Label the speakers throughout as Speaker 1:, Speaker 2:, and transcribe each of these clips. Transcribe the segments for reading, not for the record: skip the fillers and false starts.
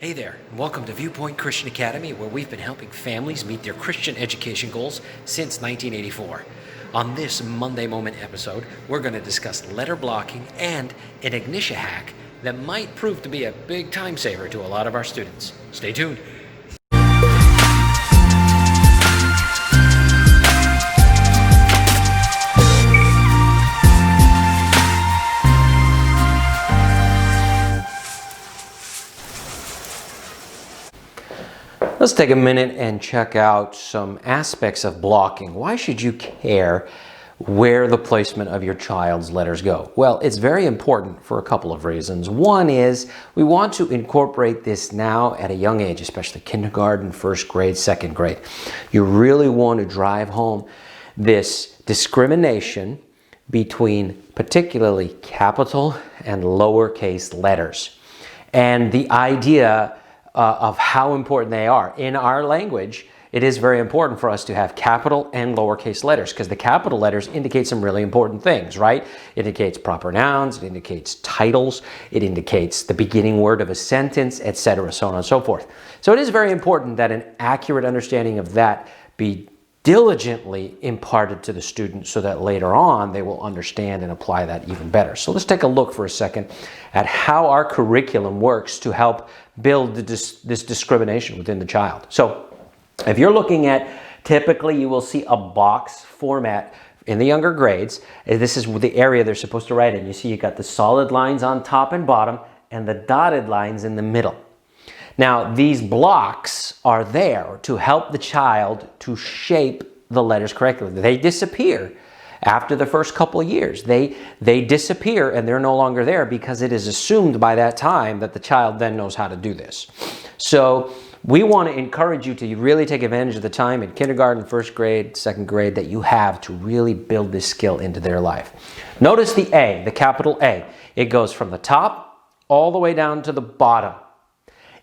Speaker 1: Hey there, and welcome to Viewpoint Christian Academy, where we've been helping families meet their Christian education goals since 1984. On this Monday Moment episode, we're going to discuss letter blocking and an Ignitia hack that might prove to be a big time saver to a lot of our students. Stay tuned. Let's take a minute and check out some aspects of blocking. Why should you care where the placement of your child's letters go? Well, it's very important for a couple of reasons. One is we want to incorporate this now at a young age, especially kindergarten, first grade, second grade. You really want to drive home this discrimination between particularly capital and lowercase letters. And the idea of how important they are. In our language, it is very important for us to have capital and lowercase letters, because the capital letters indicate some really important things, right? It indicates proper nouns, it indicates titles, it indicates the beginning word of a sentence, etc., so on and so forth. So it is very important that an accurate understanding of that be diligently imparted to the student so that later on they will understand and apply that even better. So let's take a look for a second at how our curriculum works to help build this discrimination within the child. So if you're looking at, typically you will see a box format in the younger grades. This is the area they're supposed to write in. You see you got the solid lines on top and bottom and the dotted lines in the middle. Now, these blocks are there to help the child to shape the letters correctly. They disappear after the first couple of years. They disappear and they're no longer there because it is assumed by that time that the child then knows how to do this. So we want to encourage you to really take advantage of the time in kindergarten, first grade, second grade that you have to really build this skill into their life. Notice the A, the capital A. It goes from the top all the way down to the bottom.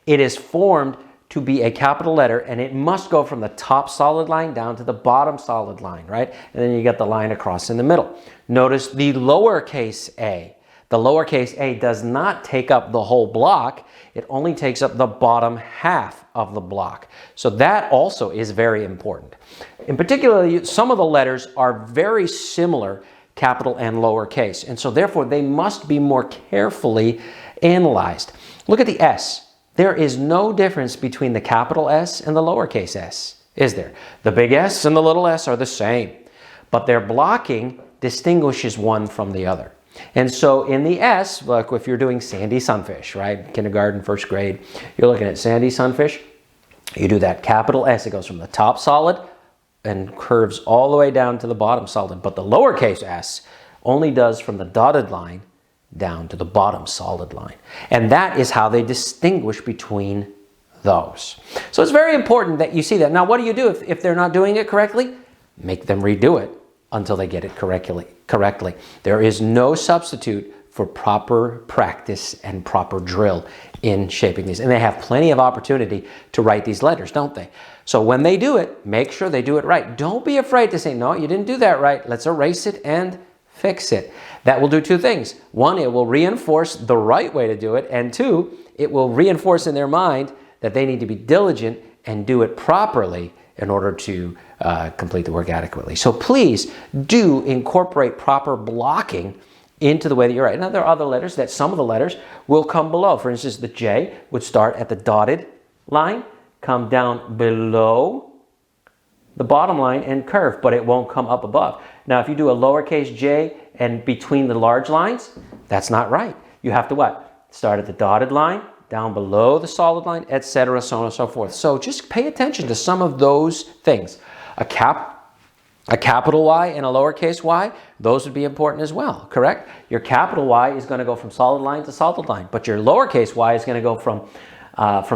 Speaker 1: It is formed to be a capital letter, and it must go from the top solid line down to the bottom solid line, right? And then you get the line across in the middle. Notice the lowercase a. The lowercase a does not take up the whole block. It only takes up the bottom half of the block. So that also is very important. In particular, some of the letters are very similar, capital and lowercase, and so therefore they must be more carefully analyzed. Look at the S. There is no difference between the capital S and the lowercase s, is there? The big S and the little s are the same, but their blocking distinguishes one from the other. And so in the S, like if you're doing Sandy Sunfish, right? Kindergarten, first grade, you're looking at Sandy Sunfish. You do that capital S, it goes from the top solid and curves all the way down to the bottom solid. But the lowercase s only does from the dotted line down to the bottom solid line. And that is how they distinguish between those. So it's very important that you see that. Now, what do you do if they're not doing it correctly? Make them redo it until they get it correctly. There is no substitute for proper practice and proper drill in shaping these. And they have plenty of opportunity to write these letters, don't they? So when they do it, make sure they do it right. Don't be afraid to say, no, you didn't do that right. Let's erase it and fix it. That will do two things. One, it will reinforce the right way to do it. And two, it will reinforce in their mind that they need to be diligent and do it properly in order to complete the work adequately. So please do incorporate proper blocking into the way that you write. Now, there are other letters that some of the letters will come below. For instance, the J would start at the dotted line, come down below the bottom line and curve, but it won't come up above. Now, if you do a lowercase j and between the large lines, that's not right. You have to what? Start at the dotted line, down below the solid line, etc., so on and so forth. So just pay attention to some of those things. A capital Y and a lowercase y, those would be important as well, correct? Your capital Y is going to go from solid line to solid line, but your lowercase y is going to go from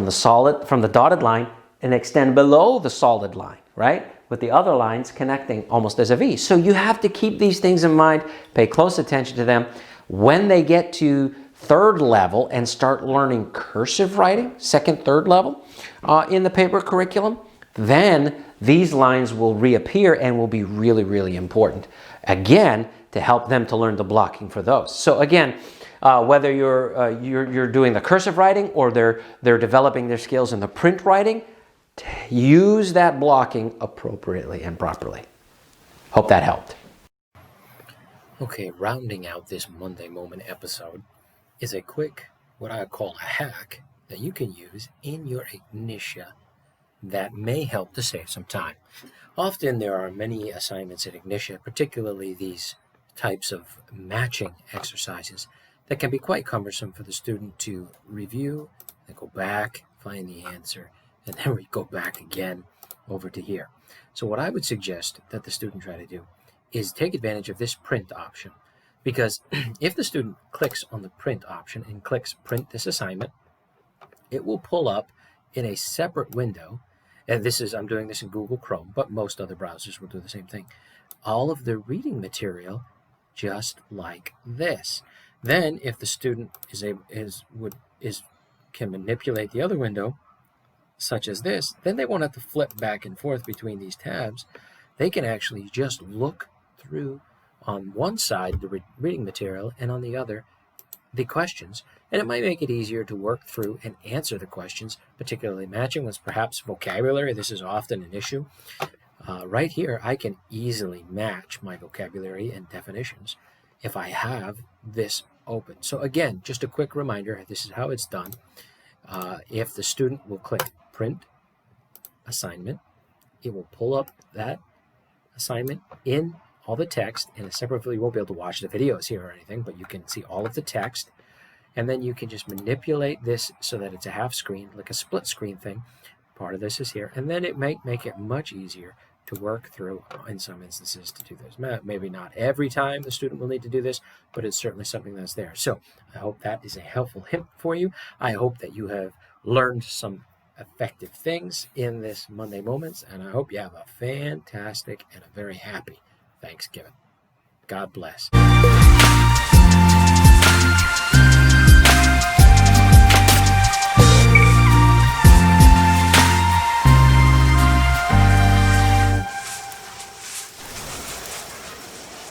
Speaker 1: the dotted line and extend below the solid line, right? With the other lines connecting almost as a V. So you have to keep these things in mind, pay close attention to them. When they get to third level and start learning cursive writing, second, third level in the paper curriculum, then these lines will reappear and will be really, really important. Again, to help them to learn the blocking for those. So again, whether you're doing the cursive writing or they're developing their skills in the print writing, use that blocking appropriately and properly. Hope that helped. Okay, rounding out this Monday Moment episode is a quick, what I call a hack, that you can use in your Ignitia that may help to save some time. Often there are many assignments in Ignitia, particularly these types of matching exercises, that can be quite cumbersome for the student to review, then go back, find the answer, and then we go back again over to here. So what I would suggest that the student try to do is take advantage of this print option, because if the student clicks on the print option and clicks print this assignment, it will pull up in a separate window, and I'm doing this in Google Chrome, but most other browsers will do the same thing, all of the reading material just like this. Then if the student can manipulate the other window, such as this, then they won't have to flip back and forth between these tabs. They can actually just look through on one side the reading material and on the other the questions, and it might make it easier to work through and answer the questions, particularly matching ones, perhaps vocabulary. This is often an issue. Right here, I can easily match my vocabulary and definitions if I have this open. So again, just a quick reminder, this is how it's done. If the student will click print assignment, it will pull up that assignment in all the text in a separate view. You won't be able to watch the videos here or anything, but you can see all of the text. And then you can just manipulate this so that it's a half screen, like a split screen thing. Part of this is here. And then it might make it much easier to work through in some instances to do this. Maybe not every time the student will need to do this, but it's certainly something that's there. So I hope that is a helpful hint for you. I hope that you have learned some effective things in this Monday Moments, and I hope you have a fantastic and a very happy Thanksgiving. God bless.